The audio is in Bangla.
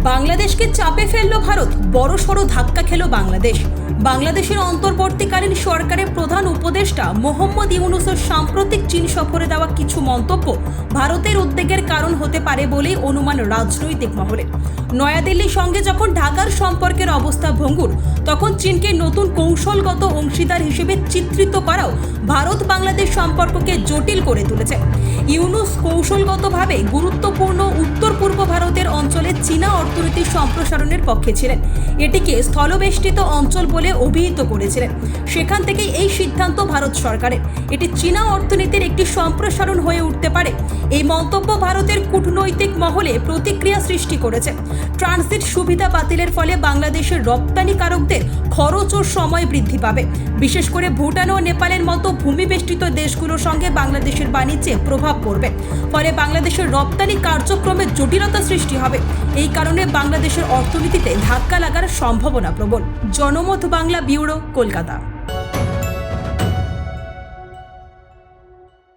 বাংলাদেশকে চাপে ফেলল ভারত, বড়সড় ধাক্কা খেল বাংলাদেশ। বাংলাদেশের অন্তর্বর্তীকালীন সরকারের প্রধান উপদেষ্টা মোহাম্মদ ইউনূসের সাম্প্রতিক চীন সফরে দেওয়া কিছু মন্তব্য ভারতের উদ্বেগের কারণ হতে পারে বলেই অনুমান রাজনৈতিক মহলে। নয়াদিল্লির সঙ্গে যখন ঢাকার সম্পর্কের অবস্থা ভঙ্গুর, তখন চীনকে নতুন কৌশলগত অংশীদার হিসেবে চিত্রিত করাও ভারত বাংলাদেশ সম্পর্ককে জটিল করে তুলেছে। ইউনূস কৌশলগতভাবে গুরুত্বপূর্ণ উত্তর পূর্ব ভারতের অঞ্চলে চীনা অর্থনীতির সম্প্রসারণের পক্ষে ছিলেন, এটিকে স্থলবেষ্টিত অঞ্চল বলে অভিহিত করেছিলেন। সেখান থেকেই এই সিদ্ধান্ত ভারত সরকারের। এটি চীনা অর্থনীতির একটি সম্প্রসারণ হয়ে উঠতে পারে। এই মন্তব্য ভারতের কূটনৈতিক মহলে প্রতিক্রিয়া সৃষ্টি করেছে। ট্রানজিট সুবিধা বাতিলের ফলে বাংলাদেশের রপ্তানিকারকদের খরচ ও সময় বৃদ্ধি পাবে। বিশেষ করে ভুটান ও নেপালের মতো ভূমিবেষ্টিত দেশগুলোর সঙ্গে বাংলাদেশের বাণিজ্যে প্রভাব পড়বে। ফলে বাংলাদেশের রপ্তানি কার্যক্রমে জটিলতা সৃষ্টি হবে। এই কারণে বাংলাদেশের অর্থনীতিতে ধাক্কা লাগার সম্ভাবনা প্রবল। জনমত বাংলা ব্যুরো, কলকাতা।